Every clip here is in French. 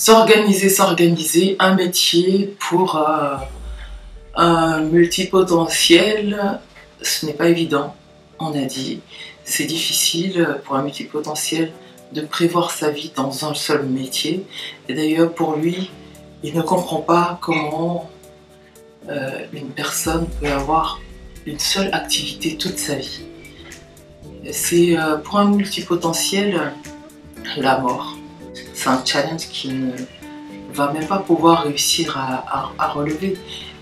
S'organiser un métier pour un multipotentiel, ce n'est pas évident, on a dit. C'est difficile pour un multipotentiel de prévoir sa vie dans un seul métier. Et d'ailleurs, pour lui, il ne comprend pas comment une personne peut avoir une seule activité toute sa vie. C'est pour un multipotentiel la mort. C'est un challenge qu'il ne va même pas pouvoir réussir à relever.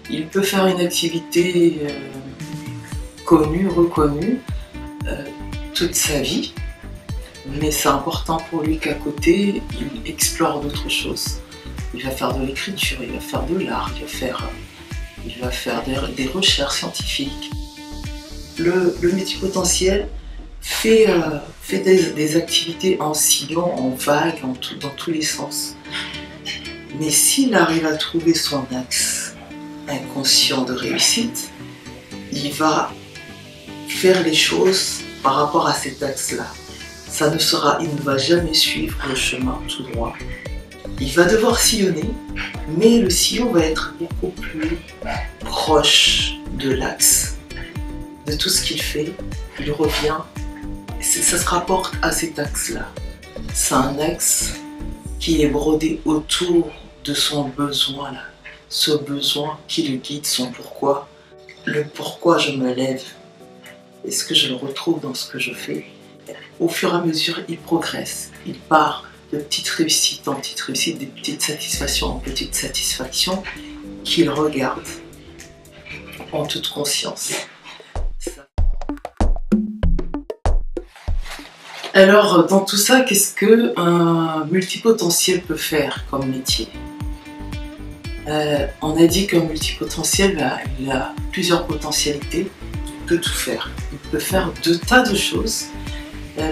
Il peut faire une activité connue, reconnue, toute sa vie, mais c'est important pour lui qu'à côté, il explore d'autres choses. Il va faire de l'écriture, il va faire de l'art, il va faire des recherches scientifiques. Le multipotentiel fait des activités en sillon, en vague, dans tous les sens. Mais s'il arrive à trouver son axe inconscient de réussite, il va faire les choses par rapport à cet axe-là. Il ne va jamais suivre le chemin tout droit. Il va devoir sillonner, mais le sillon va être beaucoup plus proche de l'axe, de tout ce qu'il fait. Il revient, ça se rapporte à cet axe-là. C'est un axe qui est brodé autour de son besoin là, ce besoin qui le guide, son pourquoi. Le pourquoi je me lève, est-ce que je le retrouve dans ce que je fais? Au fur et à mesure, il progresse, il part de petites réussites en petites réussites, des petites satisfactions en petites satisfactions, qu'il regarde en toute conscience. Alors, dans tout ça, qu'est-ce qu'un multipotentiel peut faire comme métier? On a dit qu'un multipotentiel, il a plusieurs potentialités, il peut tout faire. Il peut faire de tas de choses,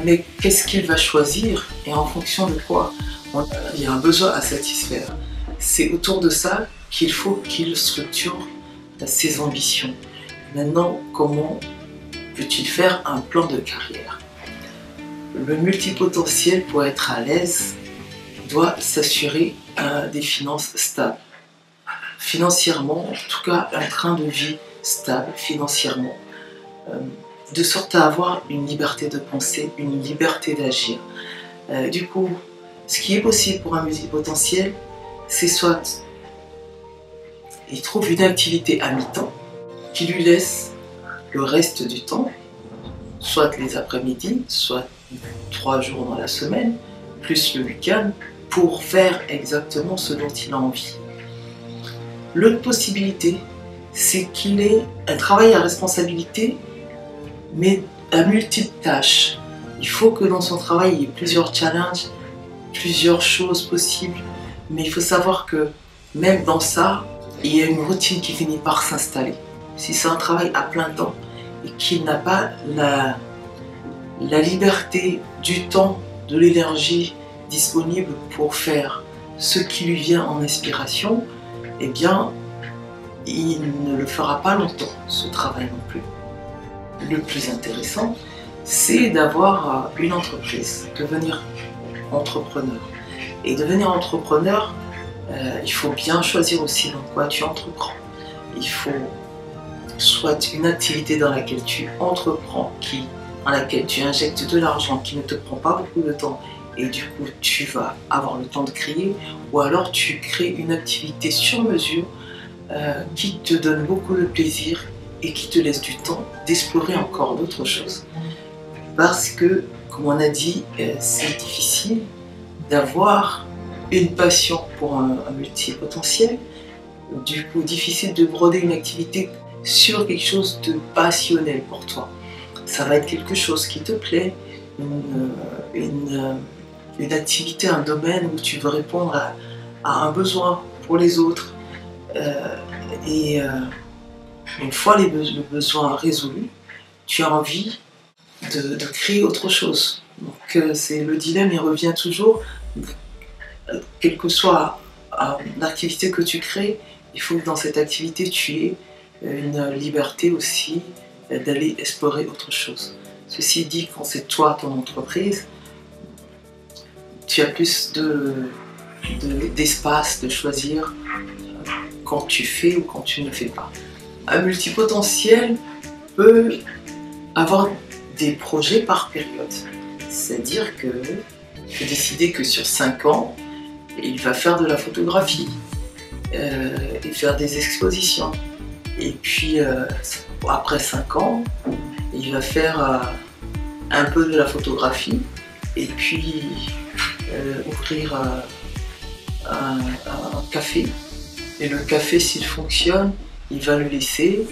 mais qu'est-ce qu'il va choisir et en fonction de quoi? Il y a un besoin à satisfaire. C'est autour de ça qu'il faut qu'il structure ses ambitions. Maintenant, comment peut-il faire un plan de carrière? Le multipotentiel, pour être à l'aise, doit s'assurer des finances stables. Financièrement, en tout cas un train de vie stable financièrement, de sorte à avoir une liberté de penser, une liberté d'agir. Du coup, ce qui est possible pour un multipotentiel, c'est soit il trouve une activité à mi-temps qui lui laisse le reste du temps, soit les après-midi, soit 3 jours dans la semaine, plus le week-end, pour faire exactement ce dont il a envie. L'autre possibilité, c'est qu'il ait un travail à responsabilité, mais à multiples tâches. Il faut que dans son travail, il y ait plusieurs challenges, plusieurs choses possibles, mais il faut savoir que même dans ça, il y a une routine qui finit par s'installer. Si c'est un travail à plein temps et qu'il n'a pas la liberté du temps, de l'énergie disponible pour faire ce qui lui vient en inspiration, eh bien, il ne le fera pas longtemps, ce travail non plus. Le plus intéressant, c'est d'avoir une entreprise, devenir entrepreneur. Et devenir entrepreneur, il faut bien choisir aussi dans quoi tu entreprends. Il faut soit une activité dans laquelle tu entreprends, dans laquelle tu injectes de l'argent, qui ne te prend pas beaucoup de temps, et du coup tu vas avoir le temps de créer, ou alors tu crées une activité sur mesure qui te donne beaucoup de plaisir et qui te laisse du temps d'explorer encore d'autres choses. Parce que, comme on a dit, c'est difficile d'avoir une passion pour un multipotentiel, du coup difficile de broder une activité sur quelque chose de passionnel pour toi. Ça va être quelque chose qui te plaît, une activité, un domaine où tu veux répondre à un besoin pour les autres. Une fois le besoin résolu, tu as envie de créer autre chose. Donc le dilemme, il revient toujours. Quelle que soit l'activité que tu crées, il faut que dans cette activité, tu aies une liberté aussi d'aller explorer autre chose. Ceci dit, quand c'est toi, ton entreprise, tu as plus de d'espace, de choisir quand tu fais ou quand tu ne fais pas. Un multipotentiel peut avoir des projets par période. C'est-à-dire que peut décider que sur 5 ans, il va faire de la photographie et faire des expositions. Et puis après 5 ans, il va faire un peu de la photographie et puis ouvrir un café. Et le café, s'il fonctionne, il va le laisser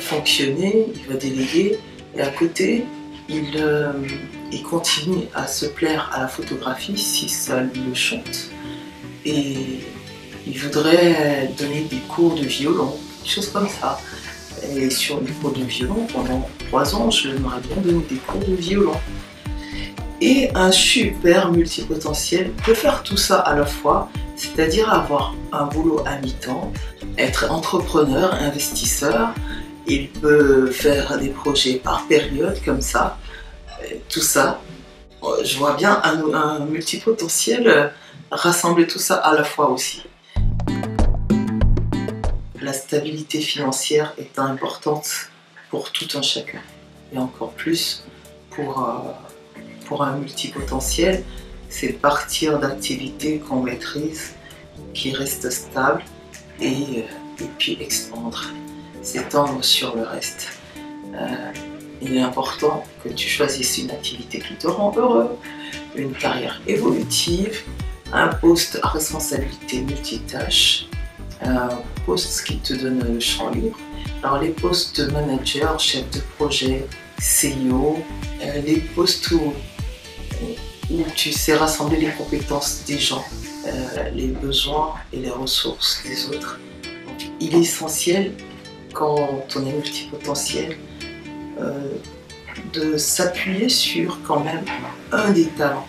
fonctionner, il va déléguer. Et à côté, il continue à se plaire à la photographie si ça le chante. Et il voudrait donner des cours de violon, des choses comme ça. Et sur les cours de violon, pendant 3 ans, j'aimerais bien donner des cours de violon. Et un super multipotentiel peut faire tout ça à la fois, c'est-à-dire avoir un boulot à mi-temps, être entrepreneur, investisseur. Il peut faire des projets par période comme ça, tout ça. Je vois bien un multipotentiel rassembler tout ça à la fois aussi. La stabilité financière est importante pour tout un chacun et encore plus pour un multipotentiel, c'est partir d'activités qu'on maîtrise, qui restent stables et puis expandre, s'étendre sur le reste. Il est important que tu choisisses une activité qui te rend heureux, une carrière évolutive, un poste à responsabilité multitâche, un poste qui te donne le champ libre. Alors les postes de manager, chef de projet, CEO, les postes où tu sais rassembler les compétences des gens, les besoins et les ressources des autres. Donc, il est essentiel, quand on est multipotentiel, de s'appuyer sur quand même un des talents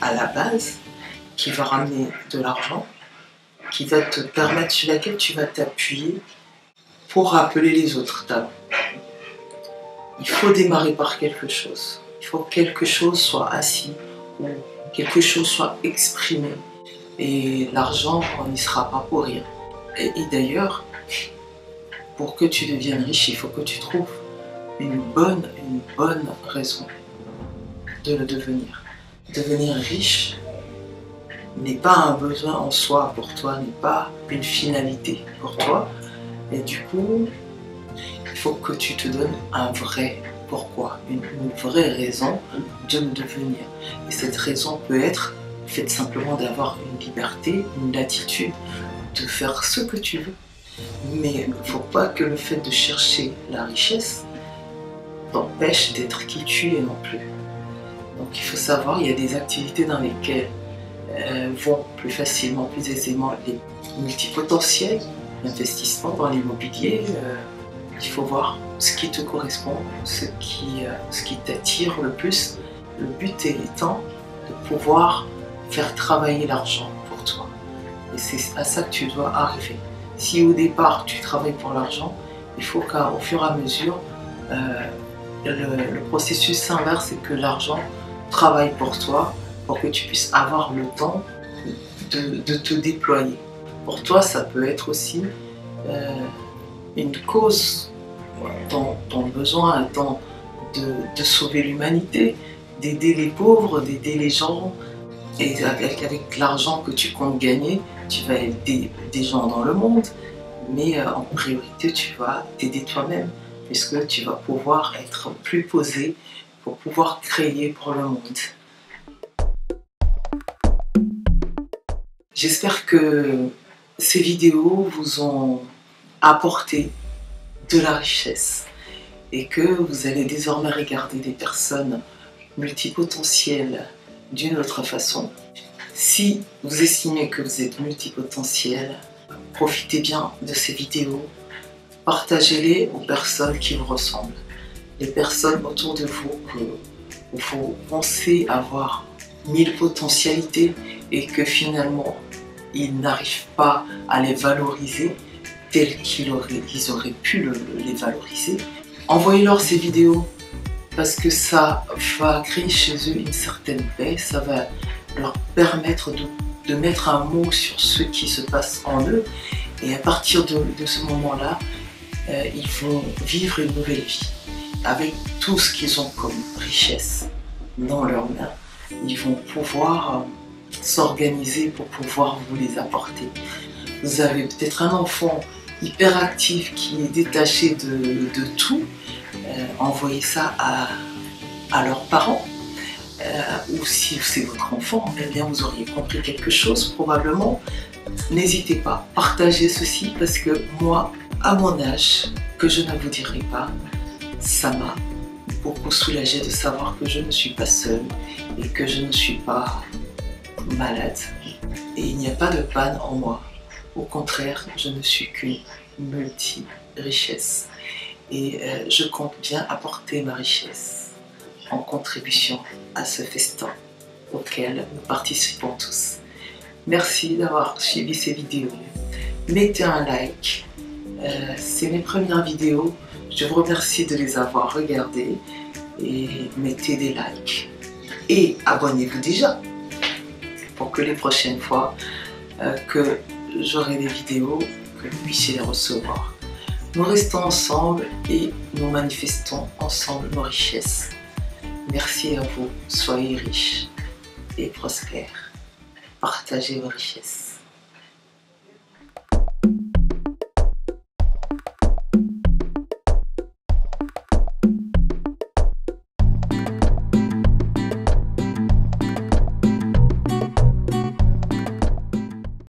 à la base qui va ramener de l'argent, qui va te permettre, sur laquelle tu vas t'appuyer pour rappeler les autres talents. Il faut démarrer par quelque chose. Il faut que quelque chose soit assis ou quelque chose soit exprimé. Et l'argent, on n'y sera pas pour rien. Et d'ailleurs, pour que tu deviennes riche, il faut que tu trouves une bonne raison de le devenir. Devenir riche n'est pas un besoin en soi pour toi, n'est pas une finalité pour toi. Et du coup, il faut que tu te donnes un vrai pourquoi, une vraie raison de le devenir. Et cette raison peut être le fait simplement d'avoir une liberté, une latitude, de faire ce que tu veux. Mais il ne faut pas que le fait de chercher la richesse t'empêche d'être qui tu es non plus. Donc il faut savoir, il y a des activités dans lesquelles vont plus facilement, plus aisément les multipotentiels, l'investissement dans l'immobilier. Il faut voir ce qui te correspond, ce qui t'attire le plus. Le but étant de pouvoir faire travailler l'argent pour toi. Et c'est à ça que tu dois arriver. Si au départ tu travailles pour l'argent, il faut qu'au fur et à mesure, le processus s'inverse et que l'argent travaille pour toi, pour que tu puisses avoir le temps de te déployer. Pour toi, ça peut être aussi une cause, ton besoin étant de sauver l'humanité, d'aider les pauvres, d'aider les gens. Et avec l'argent que tu comptes gagner, tu vas aider des gens dans le monde, mais en priorité, tu vas t'aider toi-même, puisque tu vas pouvoir être plus posé pour pouvoir créer pour le monde. J'espère que ces vidéos vous ont apporté de la richesse et que vous allez désormais regarder des personnes multipotentielles d'une autre façon. Si vous estimez que vous êtes multipotentiel, profitez bien de ces vidéos, partagez-les aux personnes qui vous ressemblent, les personnes autour de vous que vous pensez avoir 1000 potentialités et que finalement ils n'arrivent pas à les valoriser tels qu'ils auraient pu les valoriser. Envoyez-leur ces vidéos parce que ça va créer chez eux une certaine paix, ça va leur permettre de mettre un mot sur ce qui se passe en eux. Et à partir de ce moment-là, ils vont vivre une nouvelle vie. Avec tout ce qu'ils ont comme richesse dans leurs mains, ils vont pouvoir s'organiser pour pouvoir vous les apporter. Vous avez peut-être un enfant hyperactif qui est détaché de tout, envoyez ça à leurs parents. Ou si c'est votre enfant, eh bien vous auriez compris quelque chose probablement. N'hésitez pas, partagez ceci parce que moi, à mon âge, que je ne vous dirai pas, ça m'a beaucoup soulagé de savoir que je ne suis pas seule et que je ne suis pas malade. Et il n'y a pas de panne en moi. Au contraire, je ne suis qu'une multi-richesse. Et je compte bien apporter ma richesse en contribution à ce festin auquel nous participons tous. Merci d'avoir suivi ces vidéos. Mettez un like. C'est mes premières vidéos. Je vous remercie de les avoir regardées. Et mettez des likes. Et abonnez-vous déjà pour que les prochaines fois que j'aurai des vidéos, que vous puissiez les recevoir. Nous restons ensemble et nous manifestons ensemble nos richesses. Merci à vous, soyez riches et prospères. Partagez vos richesses.